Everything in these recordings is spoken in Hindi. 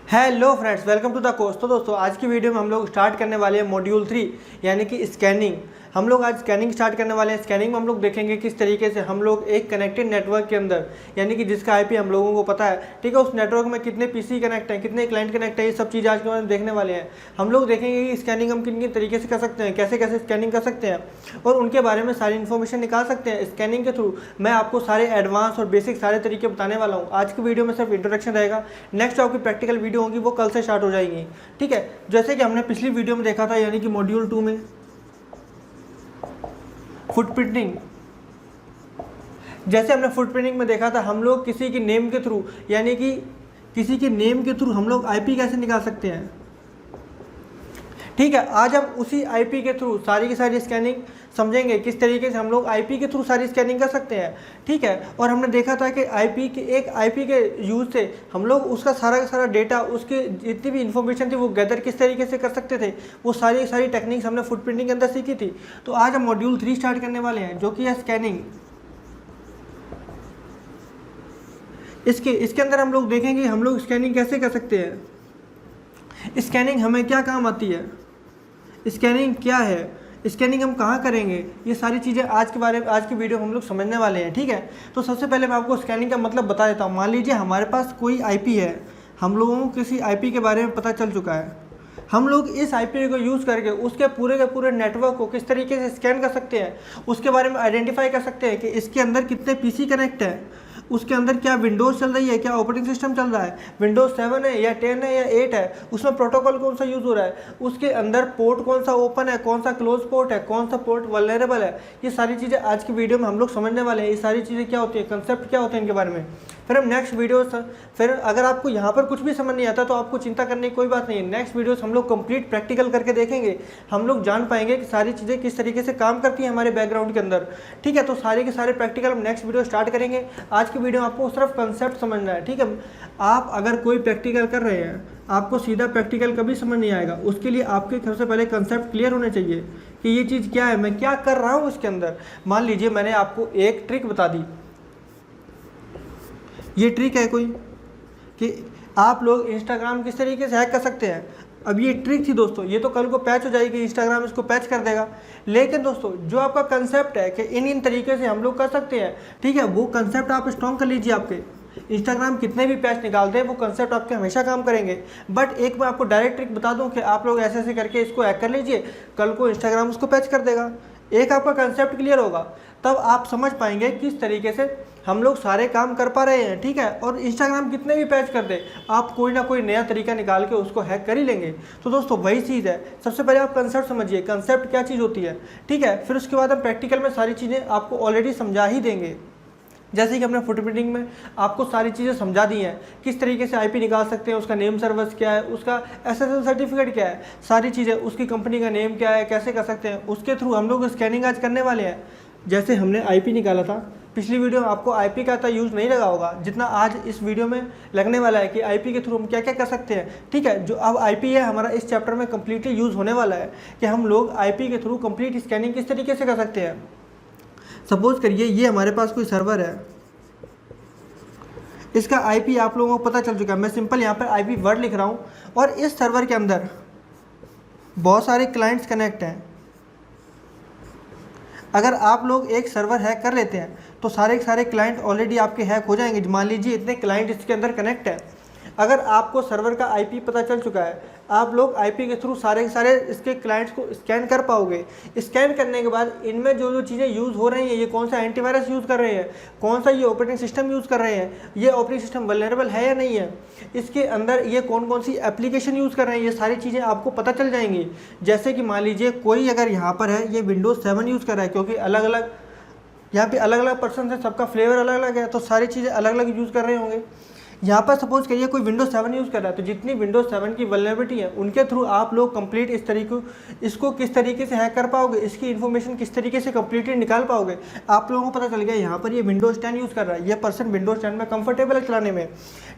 Hello friends, welcome to the course. तो दोस्तों, आज की वीडियो में हम लोग स्टार्ट करने वाले हैं मॉड्यूल 3 यानी कि स्कैनिंग। हम लोग आज स्कैनिंग स्टार्ट करने वाले हैं। स्कैनिंग में हम लोग देखेंगे किस तरीके से हम लोग एक कनेक्टेड नेटवर्क के अंदर, यानी कि जिसका आईपी हम लोगों को पता है, ठीक है, उस नेटवर्क में कितने पीसी कनेक्ट हैं, कितने क्लाइंट कनेक्ट है, ये सब चीज़ आज के बारे में देखने वाले हैं। हम लोग देखेंगे कि स्कैनिंग हम किन किन तरीके से कर सकते हैं, कैसे कैसे स्कैनिंग कर सकते हैं और उनके बारे में सारी इन्फॉर्मेशन निकाल सकते हैं स्कैनिंग के थ्रू। मैं आपको सारे एडवांस और बेसिक सारे तरीके बताने वाला हूँ। आज की वीडियो में सिर्फ इंट्रोडक्शन रहेगा, नेक्स्ट आपकी प्रैक्टिकल वीडियो होगी वो कल से स्टार्ट हो जाएगी, ठीक है। जैसे कि हमने पिछली वीडियो में देखा था, यानी कि मॉड्यूल 2 में फुटप्रिंटिंग, जैसे हमने फुटप्रिंटिंग में देखा था, हम लोग किसी की नेम के थ्रू, यानी कि किसी के नेम के थ्रू हम लोग आईपी कैसे निकाल सकते हैं, ठीक है। आज हम उसी आईपी के थ्रू सारी की सारी स्कैनिंग समझेंगे, किस तरीके से हम लोग आईपी के थ्रू सारी स्कैनिंग कर सकते हैं, ठीक है। और हमने देखा था कि एक आईपी के यूज से हम लोग उसका सारा का सारा डेटा, उसके जितनी भी इंफॉर्मेशन थी वो गैदर किस तरीके से कर सकते थे, वो सारी सारी टेक्निक्स हमने फुटप्रिंटिंग के अंदर सीखी थी। तो आज हम मॉड्यूल 3 स्टार्ट करने वाले हैं, जो कि है स्कैनिंग। इसके अंदर हम लोग देखेंगे हम लोग स्कैनिंग कैसे कर सकते हैं, स्कैनिंग हमें क्या काम आती है, स्कैनिंग क्या है, स्कैनिंग हम कहाँ करेंगे, ये सारी चीज़ें आज की वीडियो में हम लोग समझने वाले हैं, ठीक है। तो सबसे पहले मैं आपको स्कैनिंग का मतलब बता देता हूँ। मान लीजिए हमारे पास कोई आईपी है, हम लोगों को किसी आईपी के बारे में पता चल चुका है, हम लोग इस आईपी को यूज़ करके उसके पूरे के पूरे नेटवर्क को किस तरीके से स्कैन कर सकते हैं, उसके बारे में आइडेंटिफाई कर सकते हैं कि इसके अंदर कितने पीसी कनेक्ट है, उसके अंदर क्या विंडोज़ चल रही है, क्या ऑपरेटिंग सिस्टम चल रहा है, विंडोज़ 7 है या 10 है या 8 है, उसमें प्रोटोकॉल कौन सा यूज़ हो रहा है, उसके अंदर पोर्ट कौन सा ओपन है, कौन सा क्लोज पोर्ट है, कौन सा पोर्ट वल्नरेबल है। ये सारी चीज़ें आज की वीडियो में हम लोग समझने वाले हैं। ये सारी चीज़ें क्या होती है, कंसेप्ट क्या होते हैं इनके बारे में। फिर हम नेक्स्ट वीडियो, फिर अगर आपको यहाँ पर कुछ भी समझ नहीं आता तो आपको चिंता करने की कोई बात नहीं है। नेक्स्ट वीडियोस हम लोग कंप्लीट प्रैक्टिकल करके देखेंगे, हम लोग जान पाएंगे कि सारी चीज़ें किस तरीके से काम करती हैं हमारे बैकग्राउंड के अंदर, ठीक है। तो सारे के सारे प्रैक्टिकल हम नेक्स्ट वीडियो स्टार्ट करेंगे। आज की वीडियो में आपको सिर्फ कंसेप्ट समझना है, ठीक है। आप अगर कोई प्रैक्टिकल कर रहे हैं, आपको सीधा प्रैक्टिकल कभी समझ नहीं आएगा। उसके लिए आपके सबसे पहले कंसेप्ट क्लियर होने चाहिए कि ये चीज़ क्या है, मैं क्या कर रहा हूँ इसके अंदर। मान लीजिए मैंने आपको एक ट्रिक बता दी, ये ट्रिक है कोई कि आप लोग इंस्टाग्राम किस तरीके से हैक कर सकते हैं। अब ये ट्रिक थी दोस्तों, ये तो कल को पैच हो जाएगी, इंस्टाग्राम इसको पैच कर देगा। लेकिन दोस्तों, जो आपका कंसेप्ट है कि इन तरीके से हम लोग कर सकते हैं, ठीक है, वो कंसेप्ट आप स्ट्रॉन्ग कर लीजिए। आपके इंस्टाग्राम कितने भी पैच निकाल दें, वो कंसेप्ट आपके हमेशा काम करेंगे। बट एक मैं आपको डायरेक्ट ट्रिक बता दूं कि आप लोग ऐसे ऐसे करके इसको हैक कर लीजिए, कल को इंस्टाग्राम उसको पैच कर देगा। एक आपका कंसेप्ट क्लियर होगा, तब आप समझ पाएंगे किस तरीके से हम लोग सारे काम कर पा रहे हैं, ठीक है। और इंस्टाग्राम कितने भी पैच कर दे, आप कोई ना कोई नया तरीका निकाल के उसको हैक कर ही लेंगे। तो दोस्तों, वही चीज़ है। सबसे पहले आप कंसेप्ट समझिए, कंसेप्ट क्या चीज़ होती है, ठीक है। फिर उसके बाद हम प्रैक्टिकल में सारी चीज़ें आपको ऑलरेडी समझा ही देंगे। जैसे कि हमने फुटप्रिंटिंग में आपको सारी चीज़ें समझा दी हैं, किस तरीके से आईपी निकाल सकते हैं, उसका नेम सर्विस क्या है, उसका एसएसएल सर्टिफिकेट क्या है, सारी चीज़ें, उसकी कंपनी का नेम क्या है, कैसे कर सकते हैं, उसके थ्रू हम लोग स्कैनिंग आज करने वाले हैं। जैसे हमने आईपी निकाला था पिछली वीडियो में, आपको आईपी का इतना यूज़ नहीं लगा होगा जितना आज इस वीडियो में लगने वाला है कि आईपी के थ्रू हम क्या क्या कर सकते हैं, ठीक है। जो अब आईपी है हमारा इस चैप्टर में कम्प्लीटली यूज़ होने वाला है कि हम लोग आईपी के थ्रू कंप्लीट स्कैनिंग किस तरीके से कर सकते हैं। सपोज करिए ये हमारे पास कोई सर्वर है, इसका आईपी आप लोगों को पता चल चुका है। मैं सिंपल यहाँ पर आईपी वर्ड लिख रहा हूँ और इस सर्वर के अंदर बहुत सारे क्लाइंट्स कनेक्ट हैं। अगर आप लोग एक सर्वर हैक कर लेते हैं तो सारे के सारे क्लाइंट ऑलरेडी आपके हैक हो जाएंगे। मान लीजिए इतने क्लाइंट इसके अंदर कनेक्ट हैं। अगर आपको सर्वर का आईपी पता चल चुका है, आप लोग आईपी के थ्रू सारे के सारे इसके क्लाइंट्स को स्कैन कर पाओगे। स्कैन करने के बाद इनमें जो जो चीज़ें यूज़ हो रही हैं, ये कौन सा एंटीवायरस यूज़ कर रहे हैं, कौन सा ये ऑपरेटिंग सिस्टम यूज़ कर रहे हैं, ये ऑपरेटिंग सिस्टम वल्नरेबल है या नहीं है, इसके अंदर ये कौन कौन सी एप्लीकेशन यूज़ कर रहे हैं, ये सारी चीज़ें आपको पता चल जाएंगी। जैसे कि मान लीजिए कोई अगर यहाँ पर है, ये विंडोज़ 7 यूज़ कर रहा है, क्योंकि अलग अलग यहाँ पे अलग अलग पर्सन है, सबका फ्लेवर अलग अलग है, तो सारी चीज़ें अलग अलग यूज़ कर रहे होंगे। यहाँ पर सपोज करिए कोई विंडोज़ 7 यूज़ कर रहा है, तो जितनी विंडोज़ 7 की वल्नरेबिलिटी है उनके थ्रू आप लोग कंप्लीट इसको किस तरीके से हैक कर पाओगे, इसकी इन्फॉर्मेशन किस तरीके से कंप्लीटली निकाल पाओगे। आप लोगों को पता चल गया यहाँ पर ये विंडोज़ 10 यूज़ कर रहा है, ये पर्सन विंडोज़ 10 में कंफर्टेबल है चलाने में,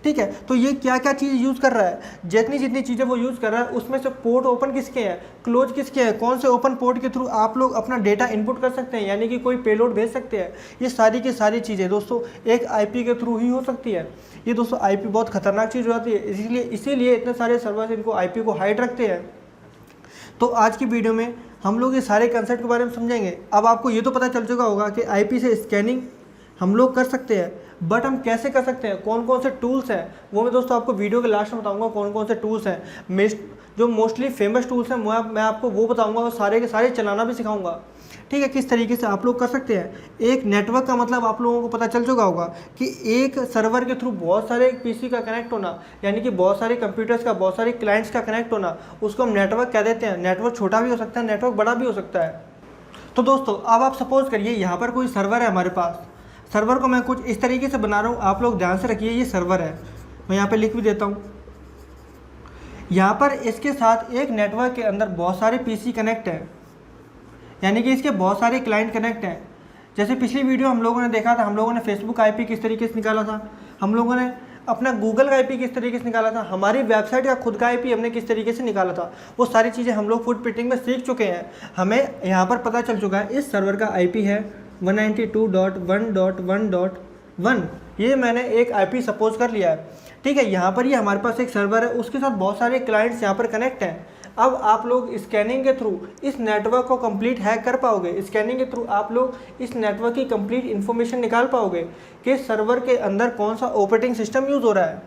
ठीक है। तो ये क्या क्या चीज़ यूज़ कर रहा है, जितनी जितनी चीज़ें वो यूज़ कर रहा है उसमें से पोर्ट ओपन किसके हैं, क्लोज किसके हैं, कौन से ओपन पोर्ट के थ्रू आप लोग अपना डेटा इनपुट कर सकते हैं, यानी कि कोई पेलोड भेज सकते हैं। ये सारी की सारी चीज़ें दोस्तों एक आईपी के थ्रू ही हो सकती है। ये दोस्तों दोस्तों आईपी बहुत खतरनाक चीज़ हो जाती है, इसीलिए इतने सारे सर्वर इनको आईपी को हाइड रखते हैं। तो आज की वीडियो में हम लोग ये सारे कंसेप्ट के बारे में समझेंगे। अब आपको ये तो पता चल चुका होगा कि आईपी से स्कैनिंग हम लोग कर सकते हैं, बट हम कैसे कर सकते हैं, कौन कौन से टूल्स हैं, वो मैं दोस्तों आपको वीडियो के लास्ट में बताऊंगा कौन कौन से टूल्स हैं। जो मोस्टली फेमस टूल्स हैं मैं आपको वो बताऊंगा और सारे के सारे चलाना भी सिखाऊंगा। ठीक है, किस तरीके से आप लोग कर सकते हैं। एक नेटवर्क का मतलब आप लोगों को पता चल चुका होगा कि एक सर्वर के थ्रू बहुत सारे पीसी का कनेक्ट होना, यानी कि बहुत सारे कंप्यूटर्स का, बहुत सारे क्लाइंट्स का कनेक्ट होना, उसको हम नेटवर्क कह देते हैं। नेटवर्क छोटा भी हो सकता है, नेटवर्क बड़ा भी हो सकता है। तो दोस्तों अब आप सपोज करिए यहाँ पर कोई सर्वर है हमारे पास। सर्वर को मैं कुछ इस तरीके से बना रहा हूँ, आप लोग ध्यान से रखिए। ये सर्वर है, मैं यहाँ पे लिख भी देता हूँ। यहाँ पर इसके साथ एक नेटवर्क के अंदर बहुत सारे पीसी कनेक्ट हैं, यानी कि इसके बहुत सारे क्लाइंट कनेक्ट हैं। जैसे पिछली वीडियो हम लोगों ने देखा था, हम लोगों ने फेसबुक आईपी किस तरीके से निकाला था, हम लोगों ने अपना गूगल का आईपी किस तरीके से निकाला था, हमारी वेबसाइट का खुद का आईपी हमने किस तरीके से निकाला था, वो सारी चीज़ें हम लोग फुट प्रिंटिंग में सीख चुके हैं। हमें यहाँ पर पता चल चुका है इस सर्वर का आईपी है 192.1.1.1। ये मैंने एक आईपी सपोज कर लिया है। ठीक है, यहाँ पर ये हमारे पास एक सर्वर है, उसके साथ बहुत सारे क्लाइंट्स यहाँ पर कनेक्ट हैं। अब आप लोग स्कैनिंग के थ्रू इस नेटवर्क को कंप्लीट हैक कर पाओगे। स्कैनिंग के थ्रू आप लोग इस नेटवर्क की कंप्लीट इन्फॉर्मेशन निकाल पाओगे कि सर्वर के अंदर कौन सा ऑपरेटिंग सिस्टम यूज़ हो रहा है,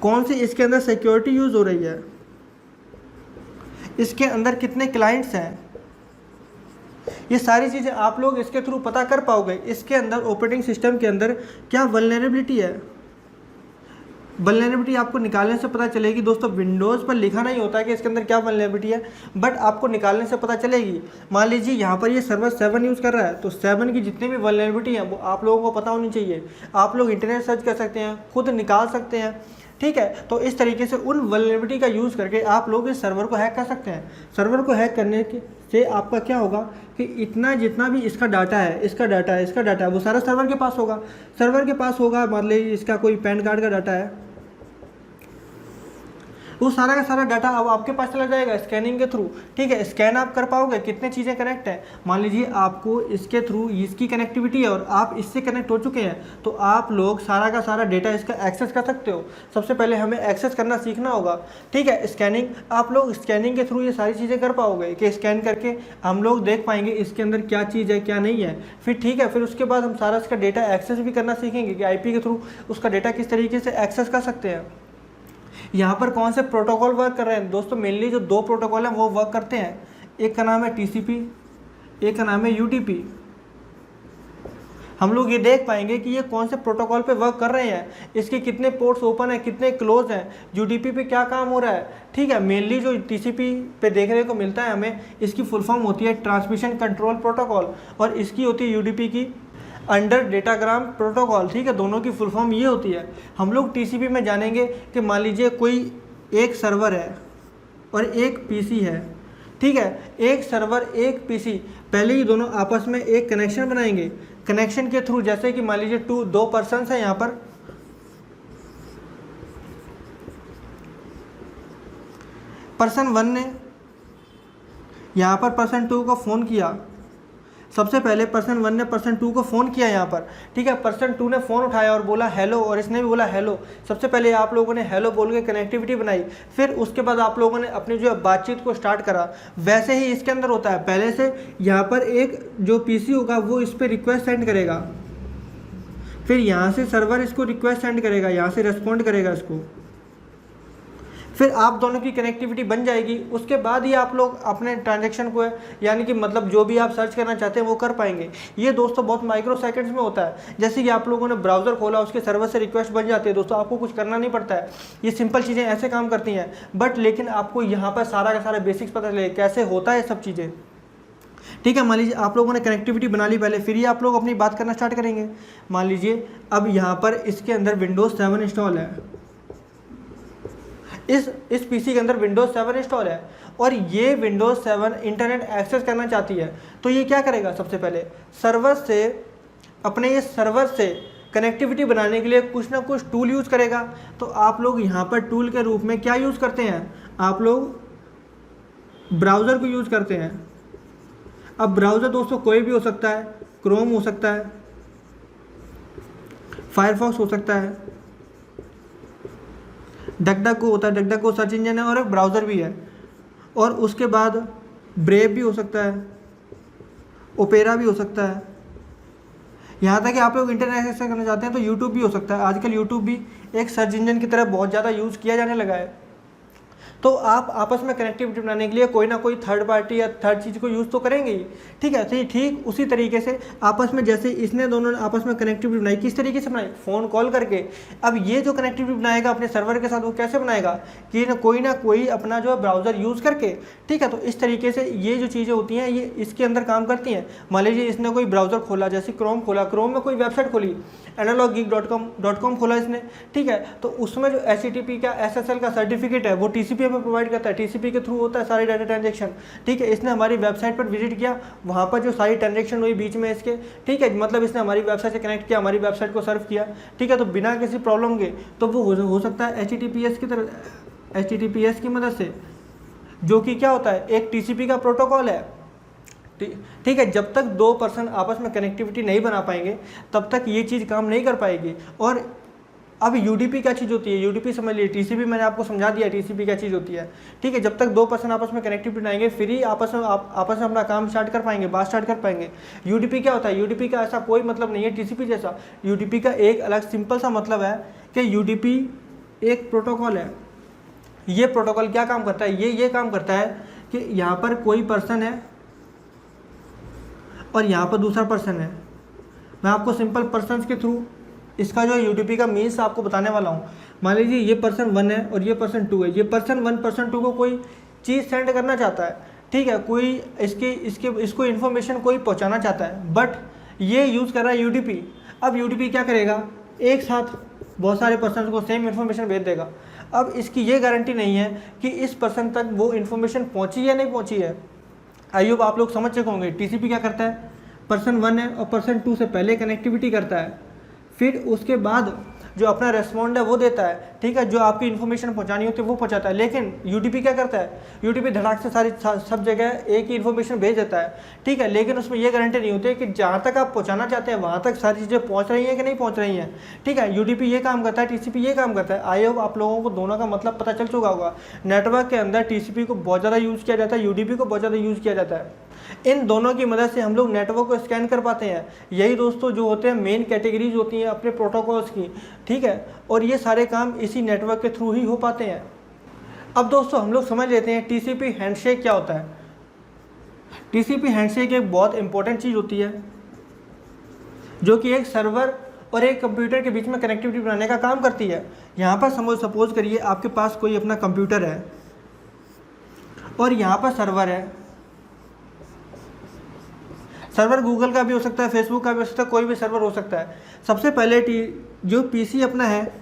कौन सी इसके अंदर सिक्योरिटी यूज़ हो रही है, इसके अंदर कितने क्लाइंट्स हैं। ये सारी चीज़ें आप लोग इसके थ्रू पता कर पाओगे। इसके अंदर ऑपरेटिंग सिस्टम के अंदर क्या वल्नरेबिलिटी है। वल्नरेबिलिटी आपको निकालने से पता चलेगी। दोस्तों विंडोज़ पर लिखा नहीं होता है कि इसके अंदर क्या वल्नरेबिलिटी है, बट आपको निकालने से पता चलेगी। मान लीजिए यहाँ पर ये सर्वर 7 यूज़ कर रहा है, तो 7 की जितनी भी वल्नरेबिलिटी है वो आप लोगों को पता होनी चाहिए। आप लोग इंटरनेट सर्च कर सकते हैं, खुद निकाल सकते हैं। ठीक है, तो इस तरीके से उन वल्नरेबिलिटी का यूज़ करके आप लोग इस सर्वर को हैक कर सकते हैं। सर्वर को हैक करने से आपका क्या होगा कि इतना जितना भी इसका डाटा है, वो सारा सर्वर के पास होगा। मान लीजिए इसका कोई पैन कार्ड का डाटा है, वो सारा का सारा डाटा अब आपके पास चला जाएगा स्कैनिंग के थ्रू। ठीक है, स्कैन आप कर पाओगे कितने चीज़ें कनेक्ट हैं। मान लीजिए आपको इसके थ्रू इसकी कनेक्टिविटी है और आप इससे कनेक्ट हो चुके हैं, तो आप लोग सारा का सारा डेटा इसका एक्सेस कर सकते हो। सबसे पहले हमें एक्सेस करना सीखना होगा। ठीक है, स्कैनिंग आप लोग स्कैनिंग के थ्रू ये सारी चीज़ें कर पाओगे कि स्कैन करके हम लोग देख पाएंगे इसके अंदर क्या चीज़ है क्या नहीं है। फिर ठीक है, फिर उसके बाद हम सारा इसका डेटा एक्सेस भी करना सीखेंगे कि आईपी के थ्रू उसका डेटा किस तरीके से एक्सेस कर सकते हैं। यहाँ पर कौन से प्रोटोकॉल वर्क कर रहे हैं दोस्तों, मेनली जो 2 प्रोटोकॉल हैं वो वर्क करते हैं। एक का नाम है टीसीपी, एक का नाम है यूडीपी। हम लोग ये देख पाएंगे कि ये कौन से प्रोटोकॉल पे वर्क कर रहे हैं, इसके कितने पोर्ट्स ओपन हैं, कितने क्लोज हैं, यूडीपी पे क्या काम हो रहा है। ठीक है, मेनली जो टीसीपी पे देखने को मिलता है हमें, इसकी फुल फॉर्म होती है ट्रांसमिशन कंट्रोल प्रोटोकॉल, और इसकी होती है यूडीपी की अंडर डेटाग्राम प्रोटोकॉल। ठीक है, दोनों की फुल फॉर्म ये होती है। हम लोग टीसीपी में जानेंगे कि मान लीजिए कोई एक सर्वर है और एक पीसी है। ठीक है, एक सर्वर एक पीसी, पहले ये दोनों आपस में एक कनेक्शन बनाएंगे। कनेक्शन के थ्रू जैसे कि मान लीजिए 2 पर्सन्स हैं यहाँ पर, पर्सन 1 ने यहाँ पर पर्सन 2 को फ़ोन किया। सबसे पहले पर्सन 1 ने पर्सन 2 को फ़ोन किया यहाँ पर। ठीक है, पर्सन 2 ने फ़ोन उठाया और बोला हेलो, और इसने भी बोला हेलो। सबसे पहले आप लोगों ने हेलो बोल के कनेक्टिविटी बनाई, फिर उसके बाद आप लोगों ने अपनी जो बातचीत को स्टार्ट करा। वैसे ही इसके अंदर होता है, पहले से यहाँ पर एक जो पीसी होगा वो इस पर रिक्वेस्ट सेंड करेगा, फिर यहाँ से सर्वर इसको रिक्वेस्ट सेंड करेगा, यहाँ से रिस्पॉन्ड करेगा इसको, फिर आप दोनों की कनेक्टिविटी बन जाएगी। उसके बाद ही आप लोग अपने ट्रांजैक्शन को यानी कि मतलब जो भी आप सर्च करना चाहते हैं वो कर पाएंगे। ये दोस्तों बहुत माइक्रो सेकंड्स में होता है। जैसे कि आप लोगों ने ब्राउज़र खोला, उसके सर्वर से रिक्वेस्ट बन जाती है दोस्तों, आपको कुछ करना नहीं पड़ता है। ये सिंपल चीज़ें ऐसे काम करती हैं, बट लेकिन आपको यहाँ पर सारा का सारा बेसिक्स पता चले कैसे होता है सब चीज़ें। ठीक है, मान लीजिए आप लोगों ने कनेक्टिविटी बना ली पहले, फिर ये आप लोग अपनी बात करना स्टार्ट करेंगे। मान लीजिए अब यहाँ पर इसके अंदर विंडोज़ 7 इंस्टॉल है, इस पीसी के अंदर विंडोज़ 7 इंस्टॉल है और ये विंडोज़ 7 इंटरनेट एक्सेस करना चाहती है। तो ये क्या करेगा, सबसे पहले सर्वर से, अपने ये सर्वर से कनेक्टिविटी बनाने के लिए कुछ ना कुछ टूल यूज़ करेगा। तो आप लोग यहाँ पर टूल के रूप में क्या यूज़ करते हैं, आप लोग ब्राउज़र को यूज़ करते हैं। अब ब्राउज़र दोस्तों कोई भी हो सकता है, क्रोम हो सकता है, फायरफॉक्स हो सकता है, डकडको होता है, डकडको सर्च इंजन है और एक ब्राउज़र भी है, और उसके बाद ब्रेव भी हो सकता है, ओपेरा भी हो सकता है। यहाँ तक कि आप लोग इंटरनेट एक्सेस करना चाहते हैं तो यूट्यूब भी हो सकता है। आजकल यूट्यूब भी एक सर्च इंजन की तरह बहुत ज़्यादा यूज़ किया जाने लगा है। तो आप आपस में कनेक्टिविटी बनाने के लिए कोई ना कोई थर्ड पार्टी या थर्ड चीज़ को यूज़ तो करेंगे ही, ठीक है। तो ठीक उसी तरीके से आपस में, जैसे इसने दोनों ने आपस में कनेक्टिविटी बनाई, किस तरीके से बनाई, फ़ोन कॉल करके। अब ये जो कनेक्टिविटी बनाएगा अपने सर्वर के साथ, वो कैसे बनाएगा कि ना कोई अपना जो है ब्राउज़र यूज़ करके, ठीक है। तो इस तरीके से ये जो चीज़ें होती हैं ये इसके अंदर काम करती हैं। मान लीजिए इसने कोई ब्राउज़र खोला, जैसे क्रोम खोला, क्रोम में कोई वेबसाइट खोली, analoggeek.com खोला इसने, ठीक है। तो उसमें जो HTTP का SSL का सर्टिफिकेट है वो TCP हमें प्रोवाइड करता है, TCP के थ्रू होता है सारी डाटा ट्रांजेक्शन, ठीक है। इसने हमारी वेबसाइट पर विजिट किया, वहाँ पर जो सारी ट्रांजेक्शन हुई बीच में इसके, ठीक है, मतलब इसने हमारी वेबसाइट से कनेक्ट किया, हमारी वेबसाइट को सर्व किया, ठीक है। तो बिना किसी प्रॉब्लम के तो वो हो सकता है HTTPS की तरह, HTTPS की मदद से, जो कि क्या होता है, एक TCP का प्रोटोकॉल है, ठीक है। जब तक दो पर्सन आपस में कनेक्टिविटी नहीं बना पाएंगे तब तक ये चीज़ काम नहीं कर पाएगी। और अब UDP क्या चीज़ होती है, UDP समझ लीजिए, TCP मैंने आपको समझा दिया TCP क्या चीज़ होती है, ठीक है। जब तक दो पर्सन आपस में कनेक्टिविटी बनाएंगे फिर ही आपस में अपना काम स्टार्ट कर पाएंगे, बात स्टार्ट कर पाएंगे। UDP क्या होता है, UDP का ऐसा कोई मतलब नहीं है TCP जैसा। UDP का एक अलग सिंपल सा मतलब है कि UDP एक प्रोटोकॉल है। ये प्रोटोकॉल क्या काम करता है, ये काम करता है कि यहाँ पर कोई पर्सन है और यहाँ पर दूसरा पर्सन है। मैं आपको सिंपल पर्सन्स के थ्रू इसका जो UDP का मीन्स आपको बताने वाला हूँ। मान लीजिए ये पर्सन 1 है और ये पर्सन 2 है। ये पर्सन 1 पर्सन 2 को कोई चीज़ सेंड करना चाहता है, ठीक है, कोई इसको इन्फॉर्मेशन कोई पहुँचाना चाहता है, बट ये यूज़ कर रहा है UDP। अब UDP क्या करेगा, एक साथ बहुत सारे पर्सन को सेम इन्फॉर्मेशन भेज देगा। अब इसकी ये गारंटी नहीं है कि इस पर्सन तक वो इन्फॉर्मेशन पहुँची या नहीं पहुँची है। आई होप आप लोग समझ चुके होंगे। TCP क्या करता है, पर्सन 1 है और पर्सन 2 से पहले कनेक्टिविटी करता है, फिर उसके बाद जो अपना रेस्पॉन्ड है वो देता है, ठीक है, जो आपकी इन्फॉर्मेशन पहुंचानी होती है वो पहुंचाता है। लेकिन UDP क्या करता है, UDP धड़ाक से सब जगह एक ही इन्फॉर्मेशन भेज देता है, ठीक है। लेकिन उसमें ये गारंटी नहीं होती है कि जहाँ तक आप पहुँचाना चाहते हैं वहाँ तक सारी चीज़ें पहुँच रही हैं कि नहीं पहुँच रही हैं, ठीक है। UDP ये काम करता है, TCP ये काम करता है। आई होप आप लोगों को दोनों का मतलब पता चल चुका होगा। नेटवर्क के अंदर TCP को बहुत ज़्यादा यूज़ किया जाता है, UDP को बहुत ज़्यादा यूज़ किया जाता है। इन दोनों की मदद से हम लोग नेटवर्क को स्कैन कर पाते हैं। यही दोस्तों जो होते हैं मेन कैटेगरीज होती हैं अपने प्रोटोकॉल्स की, ठीक है। और ये सारे काम इसी नेटवर्क के थ्रू ही हो पाते हैं। अब दोस्तों हम लोग समझ लेते हैं TCP हैंडशेक क्या होता है। TCP हैंडशेक एक बहुत इंपॉर्टेंट चीज़ होती है जो कि एक सर्वर और एक कंप्यूटर के बीच में कनेक्टिविटी बनाने का काम करती है। यहाँ पर सपोज करिए आपके पास कोई अपना कंप्यूटर है और यहाँ पर सर्वर है। सर्वर गूगल का भी हो सकता है, फेसबुक का भी हो सकता है, कोई भी सर्वर हो सकता है। सबसे पहले जो PC अपना है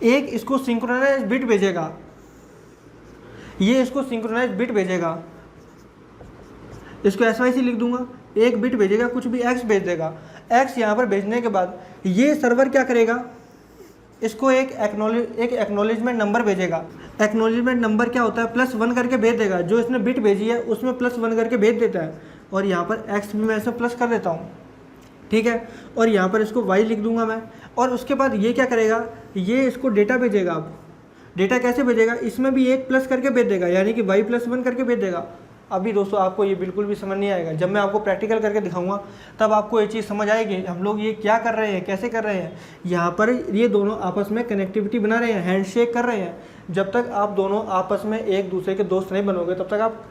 एक इसको सिंक्रोनाइज बिट भेजेगा, ये इसको सिंक्रोनाइज बिट भेजेगा, इसको SYC लिख दूंगा, एक बिट भेजेगा, कुछ भी X भेज देगा। X यहाँ पर भेजने के बाद ये सर्वर क्या करेगा, इसको एक एक्नॉलेजमेंट नंबर भेजेगा। एक्नॉलेजमेंट नंबर क्या होता है, +1 करके भेज देगा। जो इसने बिट भेजी है उसमें +1 करके भेज देता है, और यहाँ पर X भी मैं इसमें प्लस कर देता हूँ, ठीक है। और यहाँ पर इसको Y लिख दूंगा मैं। और उसके बाद ये क्या करेगा, ये इसको डेटा भेजेगा। अब डेटा कैसे भेजेगा, इसमें भी एक प्लस करके भेज देगा, यानी कि Y+1 करके भेज देगा। अभी दोस्तों आपको ये बिल्कुल भी समझ नहीं आएगा, जब मैं आपको प्रैक्टिकल करके दिखाऊंगा तब आपको ये चीज़ समझ आएगी हम लोग ये क्या कर रहे हैं, कैसे कर रहे हैं। यहाँ पर ये दोनों आपस में कनेक्टिविटी बना रहे हैं, हैंडशेक कर रहे हैं। जब तक आप दोनों आपस में एक दूसरे के दोस्त नहीं बनोगे तब तक आप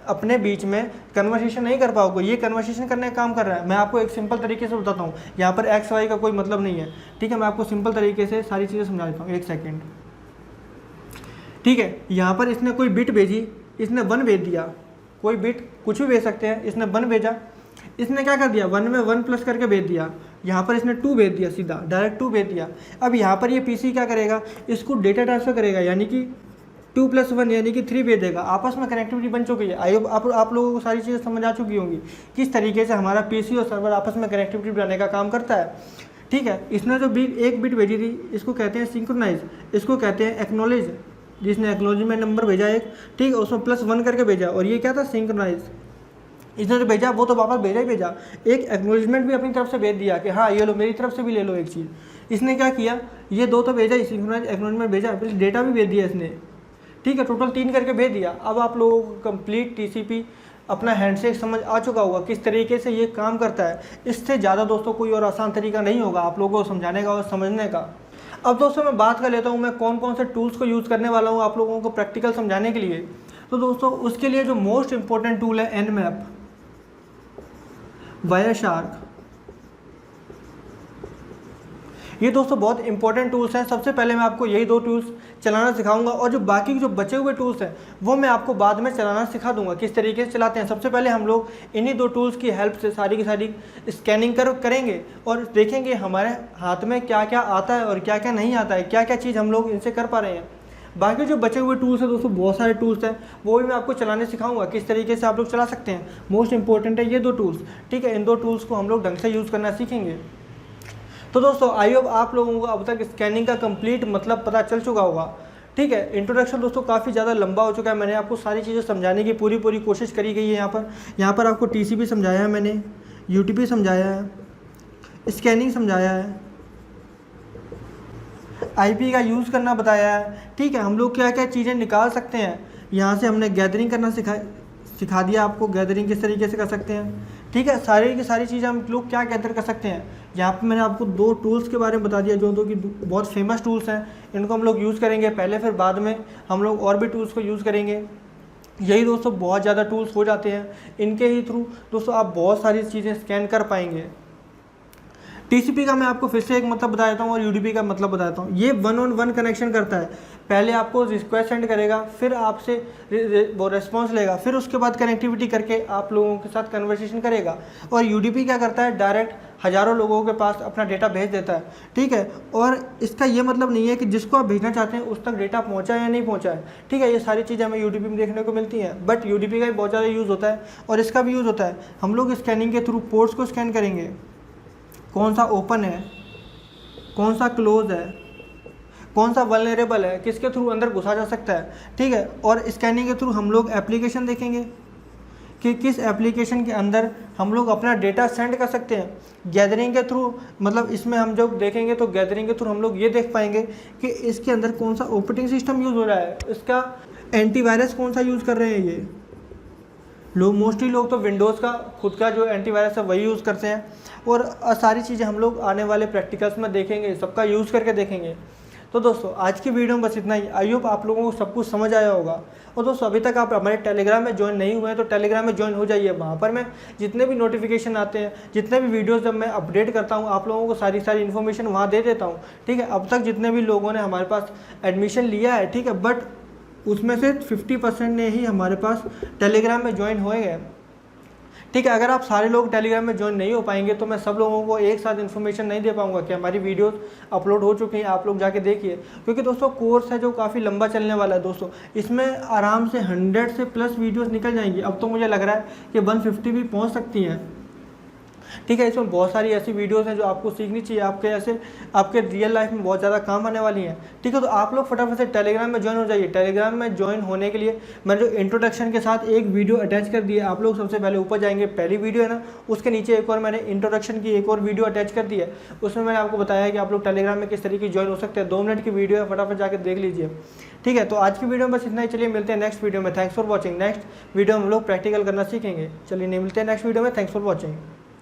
अपने बीच में कन्वर्सेशन नहीं कर पाओगे। ये कन्वर्सेशन करने का काम कर रहा है। मैं आपको एक सिंपल तरीके से बताता हूँ, यहाँ पर XY का कोई मतलब नहीं है, ठीक है। मैं आपको सिंपल तरीके से सारी चीज़ें समझा देता हूँ, एक सेकेंड, ठीक है। यहाँ पर इसने कोई बिट भेजी, इसने 1 भेज दिया, कोई बिट कुछ भी भेज सकते हैं, इसने 1 भेजा। इसने क्या कर दिया, 1 में 1 प्लस करके भेज दिया। यहाँ पर इसने 2 भेज दिया, सीधा डायरेक्ट 2 भेज दिया। अब यहाँ पर ये PC क्या करेगा, इसको डेटा ट्रांसफर करेगा, यानी कि 2 + 1 यानी कि 3 भेज देगा। आपस में कनेक्टिविटी बन चुकी है। आई होप आप लोगों को सारी चीज़ें समझ आ चुकी होंगी किस तरीके से हमारा PC और सर्वर आपस में कनेक्टिविटी बनाने का काम करता है, ठीक है। इसने जो एक बिट भेजी थी इसको कहते हैं सिंक्रोनाइज, इसको कहते हैं एक्नॉलेज। जिसने एक्नॉलेजमेंट नंबर भेजा एक, ठीक है, उसमें +1 करके भेजा, और ये क्या था, सिंक्रोनाइज। इसने जो भेजा वो तो वापस भेजा ही भेजा, एक एक्नॉलेजमेंट भी अपनी तरफ से भेज दिया कि हाँ ये लो मेरी तरफ से भी ले लो एक चीज़। इसने क्या किया, ये 2 तो भेजा, इसी एक्नॉलेजमेंट भेजा, फिर डेटा भी भेज दिया इसने, ठीक है, टोटल 3 करके भेज दिया। अब आप लोगों को कंप्लीट टीसीपी अपना हैंडशेक समझ आ चुका होगा किस तरीके से ये काम करता है। इससे ज़्यादा दोस्तों कोई और आसान तरीका नहीं होगा आप लोगों को समझाने का और समझने का। अब दोस्तों मैं बात कर लेता हूँ मैं कौन कौन से टूल्स को यूज़ करने वाला हूँ आप लोगों को प्रैक्टिकल समझाने के लिए। तो दोस्तों उसके लिए जो मोस्ट इंपॉर्टेंट टूल है एनमैप, वायरशार्क, ये दोस्तों बहुत इंपॉर्टेंट टूल्स हैं। सबसे पहले मैं आपको यही 2 टूल्स चलाना सिखाऊंगा और जो बाकी जो बचे हुए टूल्स हैं वो मैं आपको बाद में चलाना सिखा दूंगा किस तरीके से चलाते हैं। सबसे पहले हम लोग इन्हीं 2 टूल्स की हेल्प से सारी की सारी स्कैनिंग करेंगे और देखेंगे हमारे हाथ में क्या क्या आता है और क्या क्या नहीं आता है, क्या क्या चीज़ हम लोग इनसे कर पा रहे हैं। बाकी जो बचे हुए टूल्स हैं दोस्तों बहुत सारे टूल्स हैं, वो भी मैं आपको चलाने सिखाऊंगा किस तरीके से आप लोग चला सकते हैं। मोस्ट इंपॉर्टेंट है ये 2 टूल्स, ठीक है। इन 2 टूल्स को हम लोग ढंग से यूज़ करना सीखेंगे। तो दोस्तों आई होप आप लोगों को अब तक स्कैनिंग का कंप्लीट मतलब पता चल चुका होगा, ठीक है। इंट्रोडक्शन दोस्तों काफ़ी ज़्यादा लंबा हो चुका है, मैंने आपको सारी चीज़ें समझाने की पूरी कोशिश करी गई है। यहाँ पर आपको टीसीपी समझाया है मैंने, यूटीपी समझाया है, स्कैनिंग समझाया है, आईपी का यूज़ करना बताया है, ठीक है। हम लोग क्या क्या चीज़ें निकाल सकते हैं, यहाँ से हमने गैदरिंग करना सिखा दिया आपको, गैदरिंग किस तरीके से कर सकते हैं, ठीक है। सारी की सारी चीज़ें हम लोग क्या गैदर कर सकते हैं। यहाँ पे मैंने आपको 2 टूल्स के बारे में बता दिया जो कि बहुत फेमस टूल्स हैं, इनको हम लोग यूज़ करेंगे पहले, फिर बाद में हम लोग और भी टूल्स को यूज़ करेंगे। यही दोस्तों बहुत ज़्यादा टूल्स हो जाते हैं, इनके ही थ्रू दोस्तों आप बहुत सारी चीज़ें स्कैन कर पाएंगे। टीसीपी का मैं आपको फिर से एक मतलब बता देता हूँ और यूडीपी का मतलब बता देता हूँ। ये 1-on-1 कनेक्शन करता है, पहले आपको रिक्वेस्ट सेंड करेगा, फिर आपसे वो रिस्पॉन्स लेगा, फिर उसके बाद कनेक्टिविटी करके आप लोगों के साथ कन्वर्सेशन करेगा। और यूडीपी क्या करता है, डायरेक्ट हज़ारों लोगों के पास अपना डेटा भेज देता है, ठीक है। और इसका ये मतलब नहीं है कि जिसको आप भेजना चाहते हैं उस तक डेटा पहुँचा या नहीं पहुँचा है, ठीक है। ये सारी चीज़ें हमें यूडीपी में देखने को मिलती हैं, बट यूडीपी का भी बहुत ज़्यादा यूज़ होता है और इसका भी यूज़ होता है। हम लोग स्कैनिंग के थ्रू पोर्ट्स को स्कैन करेंगे, कौन सा ओपन है, कौन सा क्लोज है, कौन सा वल्नरेबल है, किसके थ्रू अंदर घुसा जा सकता है, ठीक है। और स्कैनिंग के थ्रू हम लोग एप्लीकेशन देखेंगे कि किस एप्लीकेशन के अंदर हम लोग अपना डेटा सेंड कर सकते हैं। गैदरिंग के थ्रू मतलब इसमें हम जब देखेंगे तो गैदरिंग के थ्रू हम लोग ये देख पाएंगे कि इसके अंदर कौन सा ऑपरेटिंग सिस्टम यूज़ हो रहा है, इसका एंटीवायरस कौन सा यूज़ कर रहे हैं। ये मोस्टली लोग तो विंडोज़ का खुद का जो एंटीवायरस है वही यूज़ करते हैं। और सारी चीज़ें हम लोग आने वाले प्रैक्टिकल्स में देखेंगे, सबका यूज़ करके देखेंगे। तो दोस्तों आज की वीडियो में बस इतना ही। आई होप आप लोगों को सब कुछ समझ आया होगा। और दोस्तों अभी तक आप हमारे टेलीग्राम में ज्वाइन नहीं हुए हैं तो टेलीग्राम में ज्वाइन हो जाइए। वहाँ पर मैं जितने भी नोटिफिकेशन आते हैं, जितने भी वीडियोस जब मैं अपडेट करता हूँ आप लोगों को सारी इन्फॉर्मेशन वहाँ दे देता हूँ, ठीक है। अब तक जितने भी लोगों ने हमारे पास एडमिशन लिया है, ठीक है, बट उसमें से 50% ने ही हमारे पास टेलीग्राम में ज्वाइन हुए हैं, ठीक है। अगर आप सारे लोग टेलीग्राम में ज्वाइन नहीं हो पाएंगे तो मैं सब लोगों को एक साथ इन्फॉर्मेशन नहीं दे पाऊंगा कि हमारी वीडियोस अपलोड हो चुकी हैं, आप लोग जाके देखिए। क्योंकि दोस्तों कोर्स है जो काफ़ी लंबा चलने वाला है दोस्तों, इसमें आराम से 100 से प्लस वीडियोस निकल जाएंगी। अब तो मुझे लग रहा है कि 150 भी पहुँच सकती हैं, ठीक है। इसमें बहुत सारी ऐसी वीडियोस हैं जो आपको सीखनी चाहिए, आपके रियल लाइफ में बहुत ज़्यादा काम आने वाली हैं, ठीक है। तो आप लोग फटाफट से टेलीग्राम में ज्वाइन हो जाइए। टेलीग्राम में ज्वाइन होने के लिए मैंने जो इंट्रोडक्शन के साथ एक वीडियो अटैच कर दी है, आप लोग सबसे पहले ऊपर जाएंगे, पहली वीडियो है ना, उसके नीचे एक और मैंने इंट्रोडक्शन की एक और वीडियो अटैच कर दी है। उसमें मैंने आपको बताया है कि आप लोग टेलीग्राम में किस तरीके ज्वाइन हो सकते हैं। 2 मिनट की वीडियो है, फटाफट जाकर देख लीजिए, ठीक है। तो आज की वीडियो में बस इतना ही। चलिए मिलते हैं नेक्स्ट वीडियो में। Thanks for watching. Next video में हम लोग प्रैक्टिकल करना सीखेंगे। चलिए नहीं मिलते हैं नेक्स्ट वीडियो में। Thanks for watching.